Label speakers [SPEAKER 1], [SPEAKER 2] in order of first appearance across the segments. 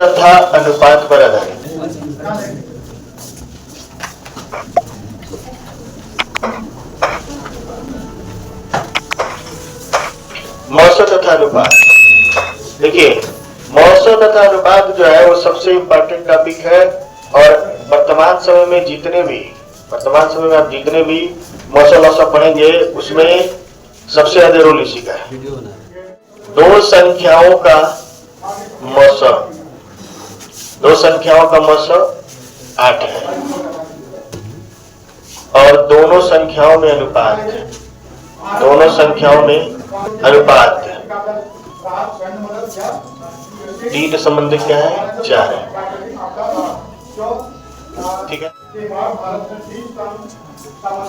[SPEAKER 1] तथा अनुपात पर आधारित। मौसम तथा अनुपात, देखिए मौसम तथा अनुपात जो है वो सबसे इंपॉर्टेंट टॉपिक है। और वर्तमान समय में आप जितने भी मौसम पढ़ेंगे उसमें सबसे ज्यादा रोल इसी का है। दो संख्याओं का मौसम 8 है और दोनों संख्याओं में अनुपात है। 3 संबंध क्या है? 4 है। ठीक है,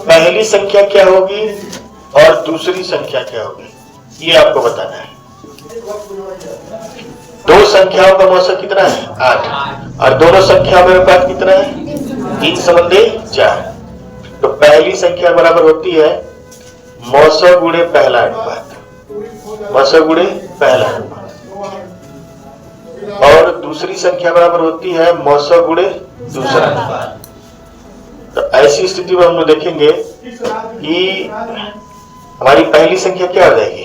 [SPEAKER 1] पहली संख्या क्या होगी और दूसरी संख्या क्या होगी ये आपको बताना है। दो संख्याओं का मौसम कितना है? 8 और दोनों संख्याओं में अनुपात कितना है? 3 संबंधी 4। तो पहली संख्या बराबर होती है मौसम गुणे पहला अनुपात, और दूसरी संख्या बराबर होती है मौसम गुणे दूसरा अनुपात। तो ऐसी स्थिति में हम लोग देखेंगे कि हमारी पहली संख्या क्या हो जाएगी?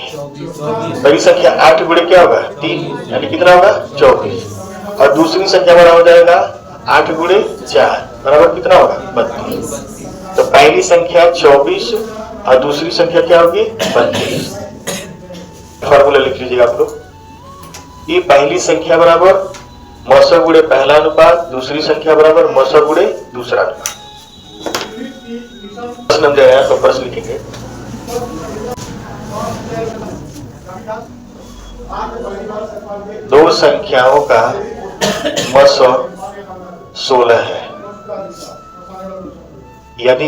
[SPEAKER 1] पहली संख्या 8 गुणे क्या होगा? 3, यानी कितना होगा? 24। और दूसरी संख्या बराबर हो जाएगा 8 गुणे 4 बराबर कितना होगा? 32। तो पहली संख्या 24 और दूसरी संख्या क्या होगी? 32। फॉर्मूला लिख लीजिएगा आप लोग। ये पहली संख्या बराबर मौसम गुणे पहला अनुपात, दूसरी संख्या बराबर मौसम गुणे दूसरा अनुपात। प्रश्न हम जाए तो प्रश्न लिखेंगे। दो संख्याओं का मौसम 16 है। यदि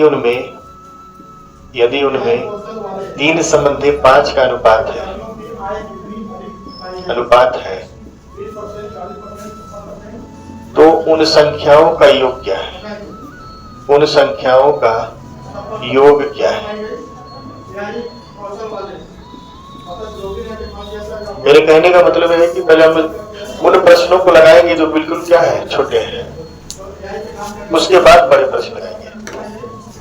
[SPEAKER 1] उनमें 3 संबंधी 5 का अनुपात है तो उन संख्याओं का योग क्या है? मेरे कहने का मतलब है कि पहले हम उन प्रश्नों को लगाएंगे जो बिल्कुल क्या है? छोटे हैं, उसके बाद बड़े प्रश्न लगाएंगे।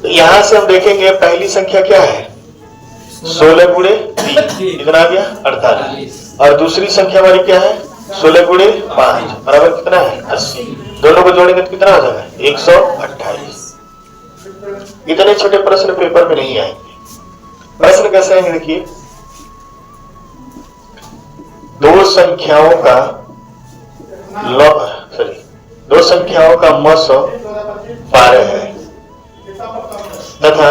[SPEAKER 1] तो यहां से हम देखेंगे पहली संख्या क्या है? 16 गुणे 3 कितना आ गया? 48। और दूसरी संख्या हमारी क्या है? 16 गुणे 5 बराबर कितना है? 80। दोनों को जोड़ेंगे तो कितना हो जाएगा? 128। इतने छोटे प्रश्न पेपर में नहीं आएंगे। प्रश्न कैसे आएंगे? देखिए, दो संख्याओं का मौसम 12 है तथा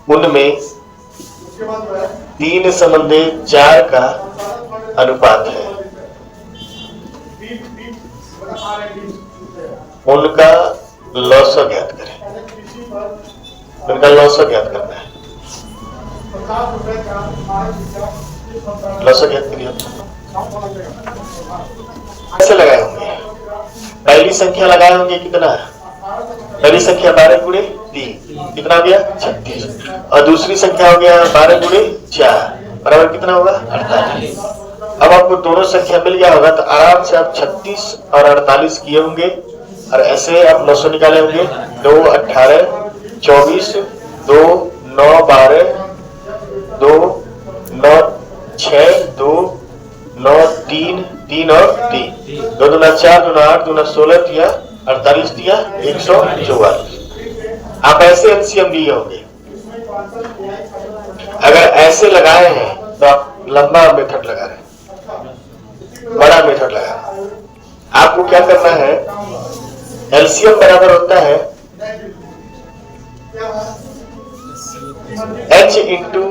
[SPEAKER 1] उनमें 3 संबंधी 4 का अनुपात है। उनका लौसक ज्ञात करें। करना है। लौसक ज्ञात करिए। कैसे लगाए होंगे? पहली संख्या लगाए होंगे कितना? पहली संख्या 12 गुणे 3 कितना हो गया? 36। और दूसरी संख्या हो गया 12 गुणे 4 बराबर कितना होगा? 48। अब आपको दोनों संख्या मिल गया होगा तो आराम से आप 36 और 48 किए होंगे और ऐसे आप 900 निकाले होंगे। 2 18 24 2 9 12 2 9 6 2 9 3 3 और 3 2 दूना 4 दूना 8 दूना 16 दिया 48 दिया 144। आप ऐसे एलसीएम लिए होंगे। अगर ऐसे लगाए हैं तो आप लंबा मेथड लगा रहे हैं, बड़ा मेथड लगा रहे हैं। आपको क्या करना है? एलसीएम बराबर होता है H इंटू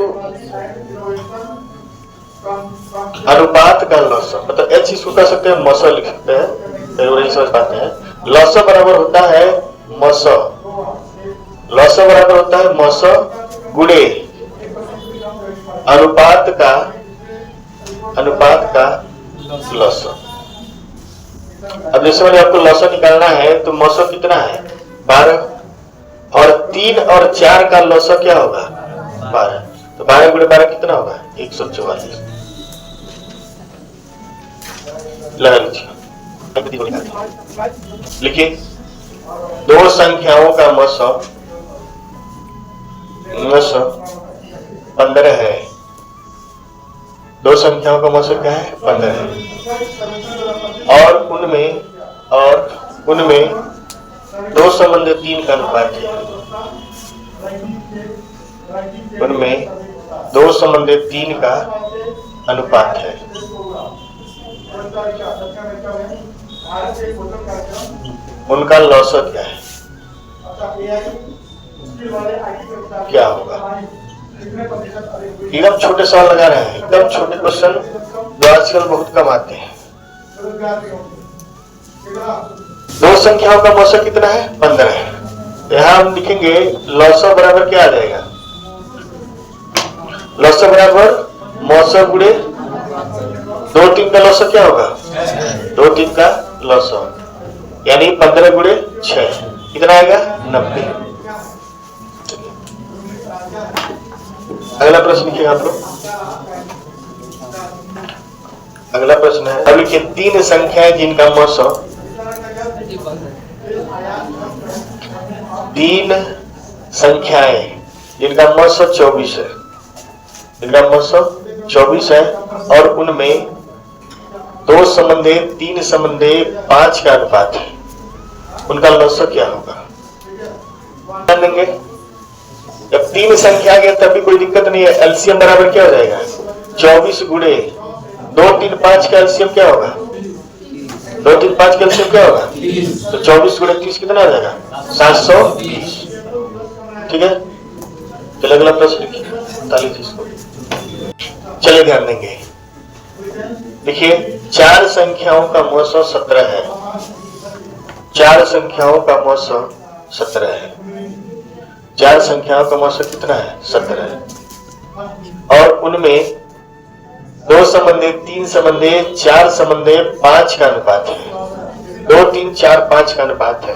[SPEAKER 1] अनुपात का लौसक, मतलब H इसको कह सकते हैं, मौसम लिख सकते हैं, नहीं समझ पाते हैं। लौसक बराबर होता है मौसम गुणे अनुपात का लौसक। अब जैसे मैंने आपको लौसक निकालना है तो मौसम कितना है? 12 और 3 और 4 का लौसक क्या होगा? 12। तो 12 गुणे 12 कितना होगा? 144। लगा लीजिए। लिखिए, दो संख्याओं का मौसम 15 है। दो संख्याओं का मौसम क्या है? 15 है। और उनमें 2:3 का अनुपात है। उनमें 2:3 का अनुपात है। उनका लौसत क्या है? क्या होगा? एकदम छोटे सवाल लगा रहे हैं, एकदम छोटे क्वेश्चन जो आजकल बहुत कम आते हैं। दो संख्याओं का मौसम कितना है? 15 है। यहां हम लिखेंगे लौसत बराबर क्या आ जाएगा? लौसत बराबर मौसम गुणे 2-3 का लौसत क्या होगा? 2-3 का लौसत, यानी 15 गुणे 6 कितना आएगा? 90। अगला प्रश्न लिखिए आप लोग। अगला प्रश्न है, अब लिखिए 3 संख्याएं जिनका मौसम 3 संख्याएं जिनका मौसम 24 है। जिनका मौसम 24 है और उनमें 2:3:5 का अनुपात है। उनका लौसत क्या होगा? ध्यान देंगे, जब 3 संख्या आ गया तब भी कोई दिक्कत नहीं है। एलसीएम बराबर क्या हो जाएगा? 24 गुणे 2-3-5 का एलसीएम क्या होगा? 2-3-5 का एलसीएम क्या होगा? तो 24 गुणे 30 कितना आ जाएगा? 720। ठीक है, चलिए अगला प्रश्न लिखिए। चलिए ध्यान देंगे, देखिए 4 संख्याओं का मौसम 17 है। 4 संख्याओं का मौसम 17 है। 4 संख्याओं का मौसम कितना है? 17 है। और उनमें 2:3:4:5 का अनुपात है। 2-3-4-5 का अनुपात है।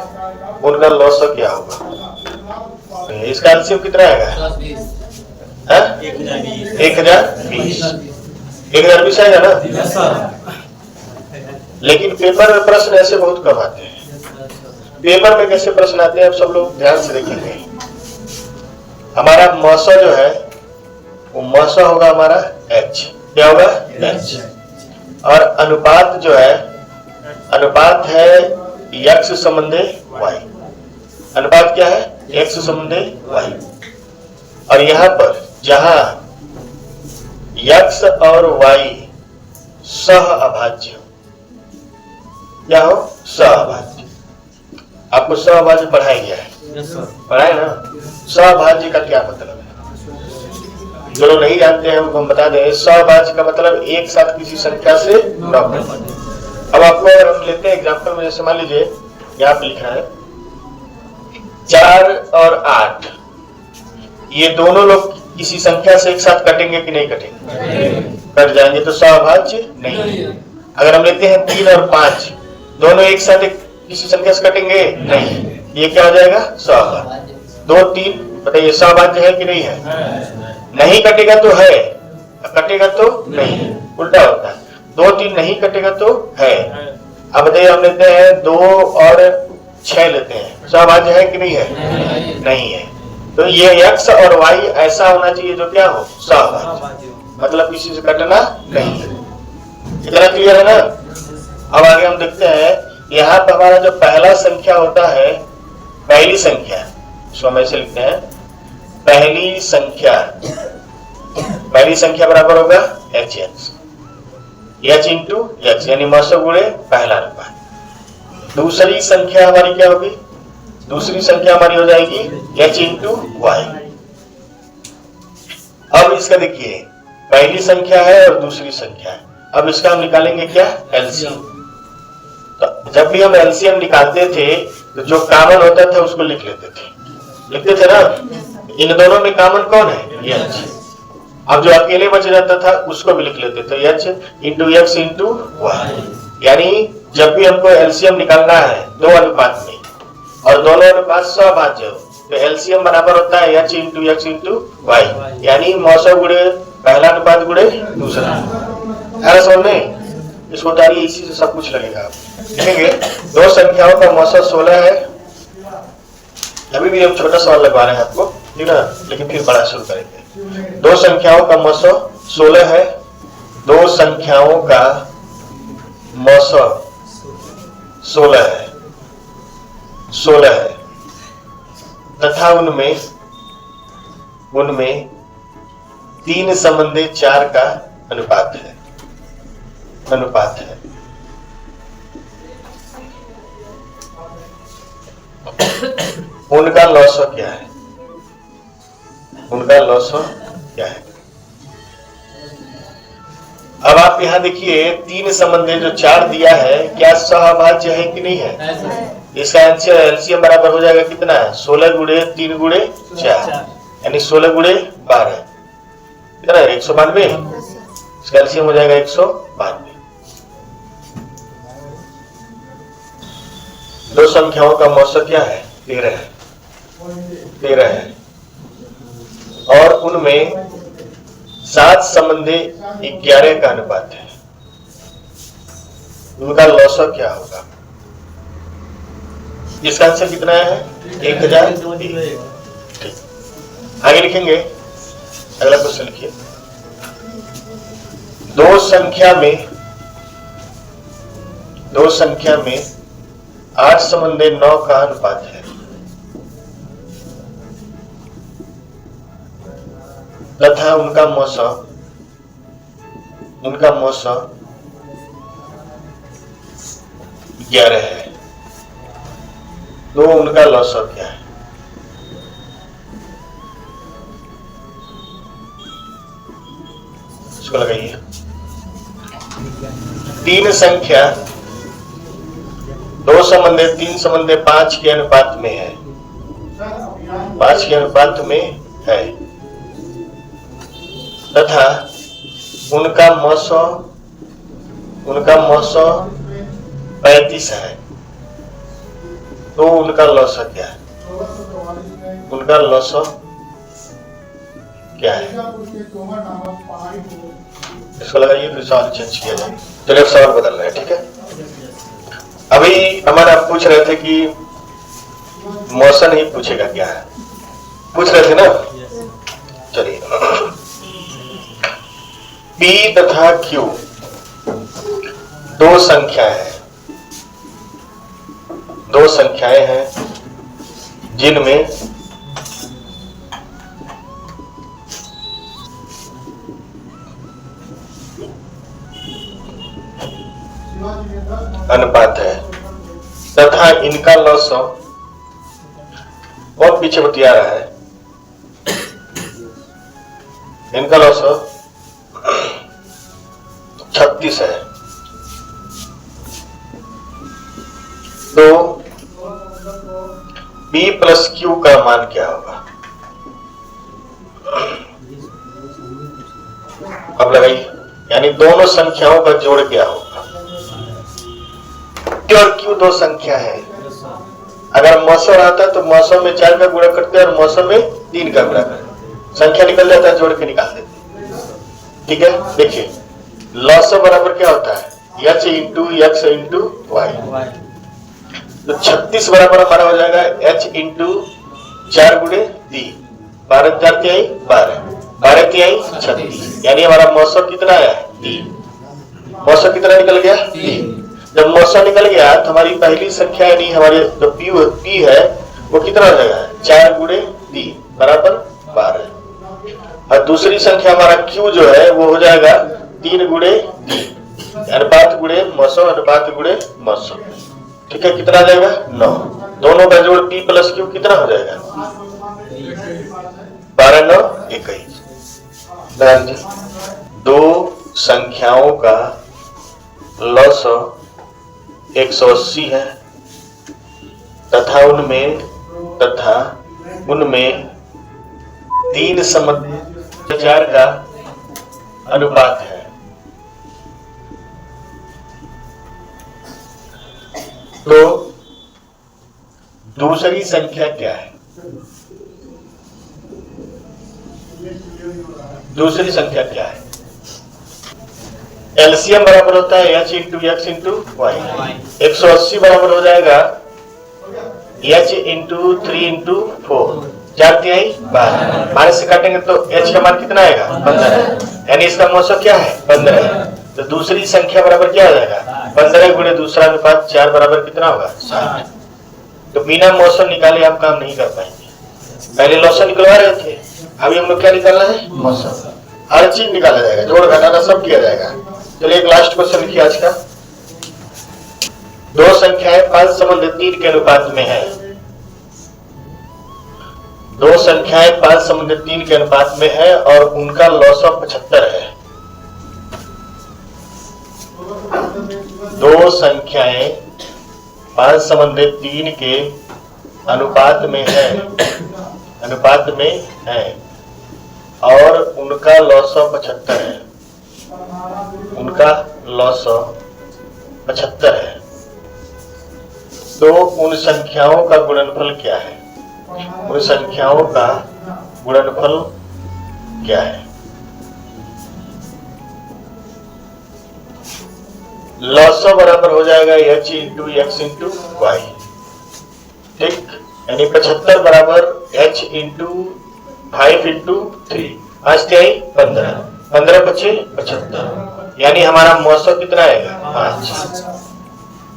[SPEAKER 1] उनका लौसत क्या होगा? इसका एलसीएम कितना आएगा? 1020। 1020 आएगा ना? लेकिन पेपर में प्रश्न ऐसे बहुत कम आते हैं। पेपर में कैसे प्रश्न आते हैं आप सब लोग ध्यान से देखेंगे। हमारा मौसा जो है वो मौसा होगा हमारा h। क्या होगा? h। और अनुपात जो है, अनुपात है x संबंधी y। अनुपात क्या है? x संबंधी y। और यहां पर जहां x और y सह अभाज्य, क्या हो? सह अभाज्य। आपको सहभाज्य पढ़ाया गया है, पढ़ाया ना? सहभाज्य का क्या मतलब है? जो लोग नहीं जानते हैं हम बता दें। सहभाज्य का मतलब एक साथ किसी संख्या से गुणा करना। अब आपको अगर हम लेते हैं एग्जाम्पल में, जैसे मान लीजिए यहाँ पे लिखा है 4 और 8, ये दोनों लोग किसी संख्या से एक साथ कटेंगे कि नहीं कटेंगे? कट जाएंगे, तो सहभाज्य नहीं। अगर हम लेते हैं 3 और 5, दोनों एक साथ किसी संख्या से कटेंगे? नहीं। ये क्या हो जाएगा? सहभाज्य। 2-3 बताइए सहभाज्य है कि नहीं है? नहीं कटेगा तो है, कटेगा तो नहीं, उल्टा होता है। 2-3 नहीं कटेगा तो है। अब बताइए हम लेते हैं 2 और 6 लेते हैं, सहभाज्य है कि नहीं है? नहीं है। तो ये x और y ऐसा होना चाहिए जो क्या हो? सहभाज्य, मतलब किसी से कटना नहीं है। इतना क्लियर है ना? अब आगे हम देखते हैं, यहाँ पर हमारा जो पहला संख्या होता है, पहली संख्या, इसको हम ऐसे लिखते हैं पहली संख्या बराबर होगा hx, h इंटू x, यानी मौसम गुणे पहला अनुपात। दूसरी संख्या हमारी क्या होगी? दूसरी संख्या हमारी हो जाएगी h इंटू y। अब इसका देखिए, पहली संख्या है और दूसरी संख्या है। अब इसका हम निकालेंगे क्या? एलसीएम। तो जब भी हम एलसीएम निकालते थे तो जो कॉमन होता था उसको लिखते थे ना? इन दोनों में कॉमन कौन है? ये h। अब जो अकेले बच जाता था उसको भी लिख लेते थे h into x into y। यानी जब भी हमको एलसीएम निकालना है दो अनुपात में और दोनों अनुपात सहभाज्य हो, तो एलसीएम बराबर होता है h into x into y, यानी मौसम गुणे पहला अनुपात गुणे दूसरा। है समझ में? इसको उतारिए, इसी से सब कुछ लगेगा। आप देखेंगे दो संख्याओं का मौसा 16 है। अभी भी हम छोटा सवाल लगवा रहे हैं आपको, ठीक ना, लेकिन फिर बड़ा शुरू करेंगे। दो संख्याओं का मौसा 16 है। दो संख्याओं का मौसा 16 है, 16 है तथा उनमें 3 संबंधी 4 का अनुपात है। उनका लॉस क्या है? अब आप यहां देखिए 3 संबंधी जो 4 दिया है, क्या सहभाज्य है कि नहीं है? इसका एलसीएम बराबर हो जाएगा कितना है? 16 गुणे 3 गुणे 4, यानी 16 गुणे 12 कितना है? 192। इसका एलसीएम हो जाएगा 192। दो संख्याओं का मौसा क्या है? 13 है और उनमें 7 संबंधी 11 का अनुपात है। उनका लॉसा क्या होगा? इसका आंसर कितना है? 1000। ठीक, आगे लिखेंगे। अगला क्वेश्चन लिखिए। दो संख्या में 8 संबंधी 9 का अनुपात है तथा उनका मौसा 11 है, तो उनका लॉसा क्या है? इसको लगाइए। 3 संख्या 2 संबंधी 3 संबंधी 5 के अनुपात में है, 5 के अनुपात में है तथा उनका मौसा 35 है, तो उनका लॉसा क्या है? इसको लगाइए, फिर सवाल चेंज किया जाए। चलिए अब सवाल बदल रहे हैं, ठीक है। अभी हमारा पूछ रहे थे कि मौसा नहीं पूछेगा, क्या है पूछ रहे थे ना। चलिए, P तथा Q दो संख्याएं हैं जिनमें अनुपात है तथा इनका लॉस बहुत पीछे बतिया रहा है। इनका लॉस 36 है, तो P प्लस Q का मान क्या होगा? अब लगाइए, यानी दोनों संख्याओं का जोड़ क्या होगा? P और Q दो संख्या है। अगर मौसा रहता तो मौसा में 4 का गुणा करते और मौसा में 3 का गुणा करते, संख्या निकल जाता है, जोड़ के निकाल देते। ठीक है, देखिए लॉस बराबर क्या होता है? h into x into y. तो 36 बराबर हमारा हो जाएगा h इंटू 4 गुणे 3, 12 4 तिहाई 12, 12 तिहाई 36, यानी हमारा मौसा कितना है? 3। मौसा कितना निकल गया? 3। जब मौसा निकल गया तो हमारी पहली संख्या यानी हमारे जो P है वो कितना हो जाएगा? 4 गुणे 3 बराबर 12, और दूसरी संख्या हमारा Q जो है वो हो जाएगा 3 गुणे 3, अनुपात गुणे मौसा, अनुपात गुणे मौसा। ठीक है, कितना आ जाएगा? 9। दोनों का जोड़ P प्लस Q कितना हो जाएगा? 12 9 21। दो संख्याओं का लॉस 180 है तथा उनमें 3 संबंधी 4 का अनुपात है, तो दूसरी संख्या क्या है? एलसीएम बराबर होता है h into x into y. 180 बराबर हो जाएगा एच इंटू 3 इंटू 4, 4 तिहाई 12। 12 से काटेंगे तो एच का मान कितना आएगा 15, यानी इसका मौसम क्या है 15 है। तो दूसरी संख्या बराबर क्या हो जाएगा 15 गुणे दूसरा अनुपात 4 बराबर कितना होगा 7। तो बिना मौसम निकाले आप काम नहीं कर पाएंगे। पहले लॉसन निकलवा रहे थे, अभी हम लोग क्या निकालना है मौसम। हर चीज निकाला जाएगा, जोड़ घटाना सब किया जाएगा। चलिए एक लास्ट क्वेश्चन लिखिए आज का। दो संख्याएं 5:3 के अनुपात में है। दो संख्याएं 5:3 के अनुपात में है और उनका लॉसव 75 है। दो संख्याएं 5:3 के अनुपात में है और उनका लॉसव 75 है। उनका लॉसव 75 है। तो उन संख्याओं का गुणनफल क्या है? उन संख्याओं का गुणनफल क्या है? लॉसव बराबर हो जाएगा h into x into y. ठीक, यानी 75 बराबर एच इंटू 5 इंटू 3, 5 तिहाई 15, 15 बचे 75, यानी हमारा मौसम कितना आएगा 5।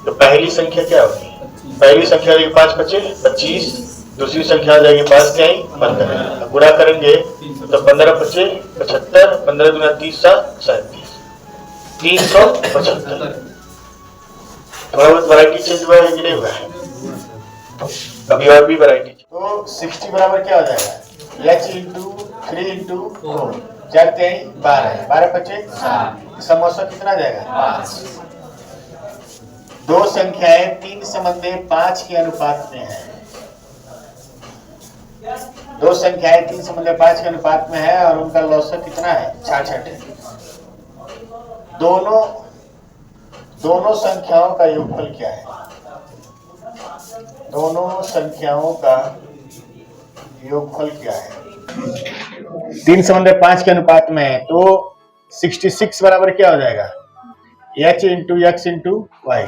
[SPEAKER 1] तो पहली संख्या क्या होगी? पहली संख्या 5 बचे 25, दूसरी संख्या आ जाएगी 5 तिहाई 15। गुणा करेंगे तो 15 बचे 75, 15 दूना 30 37, 375। थोड़ा बहुत वैरायटी चेंज हुआ है कि नहीं हुआ है? कभी और भी वैरायटी। तो 60 बराबर क्या हो जाएगा एच इंटू 3 इंटू 4, 4 तिहाई 12, 12 बचे 7, समोसा कितना जाएगा 5। दो संख्याएं 3:5 के अनुपात में है। दो संख्याएं 3:5 के अनुपात में है और उनका लॉसव कितना है 66 है। दोनों संख्याओं का योगफल क्या है? दोनों संख्याओं का योगफल क्या है? 3:5 के अनुपात में है तो 66 बराबर क्या हो जाएगा h into x into y.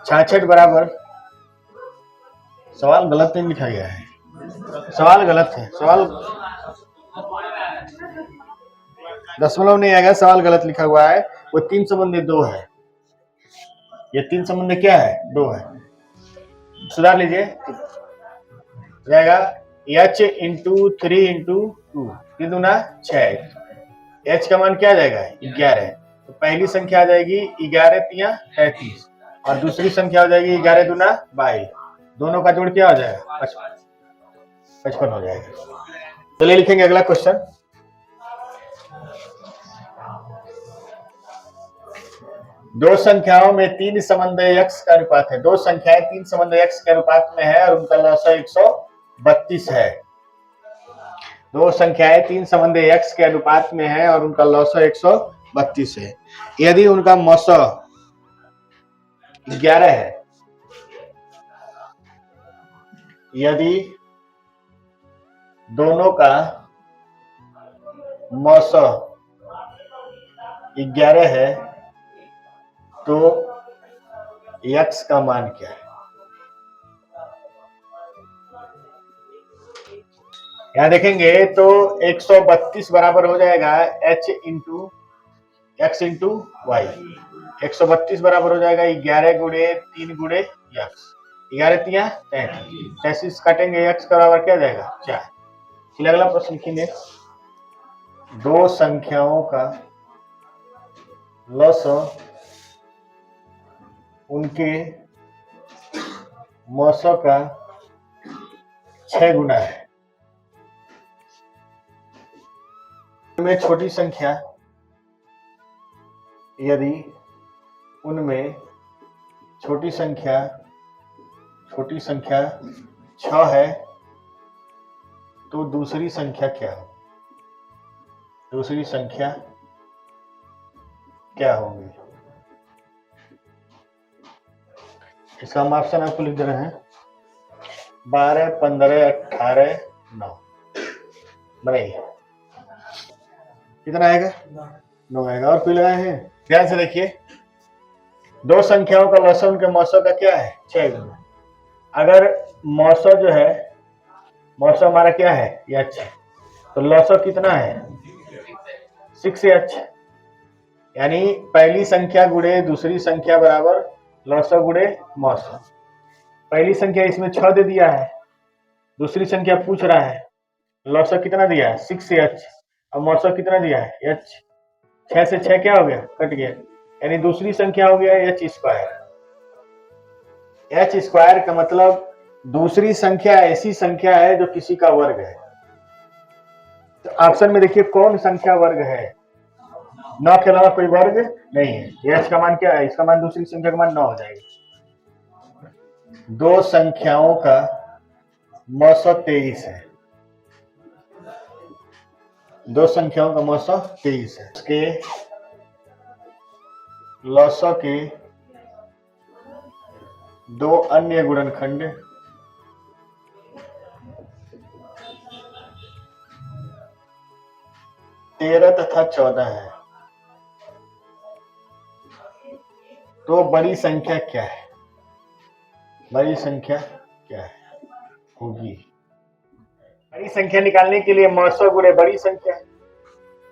[SPEAKER 1] 66 बराबर, सवाल गलत नहीं लिखा गया है, सवाल गलत है, सवाल दशमलव नहीं आएगा, सवाल गलत लिखा हुआ है। वो 3:2 है, ये 3 क्या है 2 है, सुधार लीजिए। जाएगा एच इंटू 3 इंटू 2, 3 दूना 6, एच का मान क्या आ जाएगा 11। तो पहली संख्या आ जाएगी 11 तिया 33 और दूसरी संख्या हो जाएगी 11 दूना 22। दोनों का जोड़ क्या हो जाएगा 55 हो जाएगा। चलिए लिखेंगे अगला क्वेश्चन। दो संख्याओं में 3:x का अनुपात है। दो संख्याएं 3:x के अनुपात में है और उनका लॉसव 132 है। दो संख्याएं 3:x के अनुपात में है और उनका लॉसव 132 है। यदि उनका मौसम 11 है, यदि दोनों का मौसम 11 है तो x का मान क्या है? यहां देखेंगे तो 132 बराबर हो जाएगा h into x into y. 132 बराबर हो जाएगा 11 गुणे 3 गुणे एक्स, 11 तिया 33 काटेंगे x का बराबर क्या जाएगा 4। चलिए अगला प्रश्न लिखेंगे। दो संख्याओं का लॉसव उनके मौसम का 6 गुना है। उनमें छोटी संख्या, यदि उनमें छोटी संख्या 6 है तो दूसरी संख्या क्या हो? दूसरी संख्या क्या होगी? इसका हम ऑप्शन आपको लिख दे रहे हैं 12, 15, 18, 9। बनाइए कितना आएगा 9 आएगा। और कोई लगाए हैं? ध्यान से देखिए, दो संख्याओं का लॉस उनके मौसों का क्या है? 6 गुना। अगर मौसो जो है, मौसो हमारा क्या है? h, तो लॉसो कितना है? 6h। यानी पहली संख्या गुणे दूसरी संख्या बराबर लॉसो गुणे मौसो। पहली संख्या इसमें 6 दे दिया है, दूसरी संख्या पूछ रहा है लॉसो कितना दिया है? 6h, और मौसो कितना दिया है? h। 6 से 6 क्या हो गया? कट गया। यानी दूसरी संख्या हो गया h स्क्वायर। h स्क्वायर का मतलब दूसरी संख्या ऐसी संख्या है जो किसी का वर्ग है। तो ऑप्शन में देखिए कौन संख्या वर्ग है? 9 के अलावा कोई वर्ग नहीं है। h का मान क्या है? इसका मान दूसरी संख्या का मान 9 हो जाएगा। दो संख्याओं का मौसो 23 है। दो संख्याओं का मौसो 23 है। उसके लॉसो के दो अन्य गुणनखंड तेरह तथा 14 है। तो बड़ी संख्या क्या है? बड़ी संख्या क्या है होगी? बड़ी संख्या निकालने के लिए मौसो गुणे बड़ी संख्या,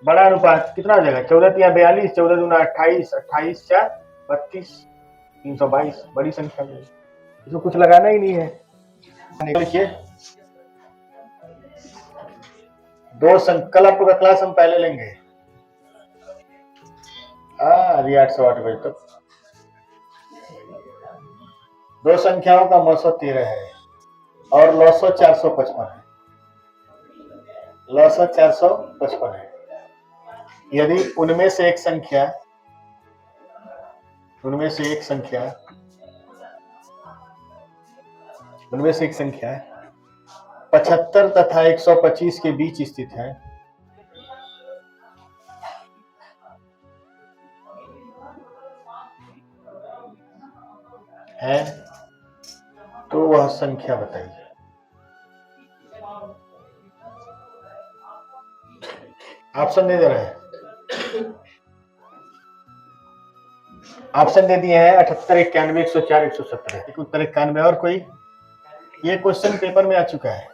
[SPEAKER 1] बड़ा अनुपात कितना हो जाएगा? 14 तिया 42, 14 दूना 28, 28 चार 32, 322 बड़ी संख्या में। इसको कुछ लगाना ही नहीं है। देखिए दो कल आपका क्लास हम पहले लेंगे अभी 8 से 8 बजे तक। दो संख्याओं का मौसो 13 है और लॉसो 455 है। लॉसो 455 है। यदि उनमें से एक संख्या 75 तथा 125 के बीच स्थित है तो वह संख्या बताइए। ऑप्शन दे रहे हैं, ऑप्शन दे दिए हैं 78, 91, 104, 117। उत्तर 91। और कोई? ये क्वेश्चन पेपर में आ चुका है।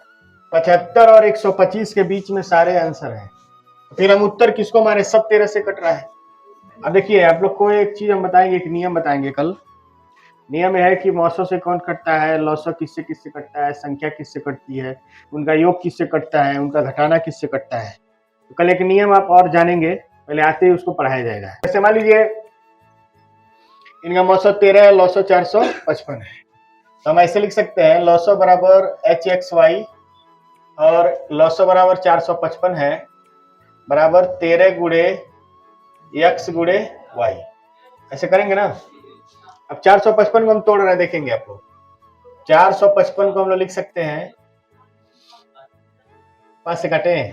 [SPEAKER 1] 75 और 125 के बीच में सारे आंसर हैं। फिर हम उत्तर किसको मारे? सब 13 से कट रहा है। अब देखिए आप लोग को एक चीज हम बताएंगे, एक नियम बताएंगे कल। नियम है कि मौसों से कौन कटता है, लॉसो किससे किससे कटता है, संख्या किससे कटती है, उनका योग किससे कटता है, उनका घटाना किससे कटता है। तो कल एक नियम आप और जानेंगे, पहले आते ही उसको पढ़ाया जाएगा। जैसे मान लीजिए इनका मौसो 13 है, लॉसो 455 है, तो हम ऐसे लिख सकते हैं लॉसो बराबर HXY और लॉसो बराबर 455 है बराबर 13 गुणे x गुणे y। ऐसे करेंगे ना। अब 455 को हम तोड़ रहे हैं, देखेंगे आप लोग। 455 को हम लोग लिख सकते हैं 5 से काटे,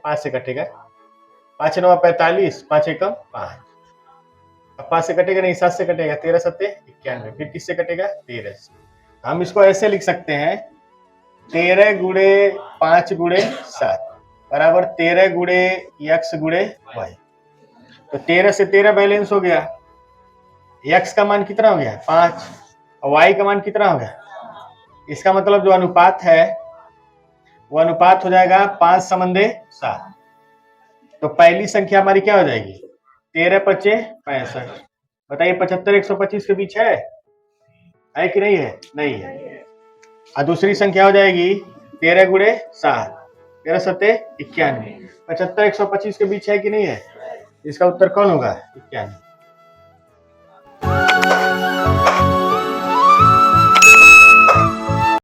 [SPEAKER 1] 5 से कटेगा 5 9 45, 5 एकम 5। अब 5 से कटेगा नहीं, 7 से कटेगा, 13 7 91। फिर किससे कटेगा? 13 से। हम इसको ऐसे लिख सकते हैं 13 गुणे 5 गुणे 7 बराबर 13 गुणे x गुणे y। तो 13 से 13 बैलेंस हो गया। x का मान कितना हो गया? 5 और y का मान कितना हो गया? इसका मतलब जो अनुपात है वो अनुपात हो जाएगा 5 समंदे 7। तो पहली संख्या हमारी क्या हो जाएगी? 13 पचे 65। बताइए 75 125 के बीच है कि नहीं है? नहीं है। और दूसरी संख्या हो जाएगी 13 गुणे 7, 13 7 91। 75 125 के बीच है कि नहीं है? इसका उत्तर कौन होगा? 91।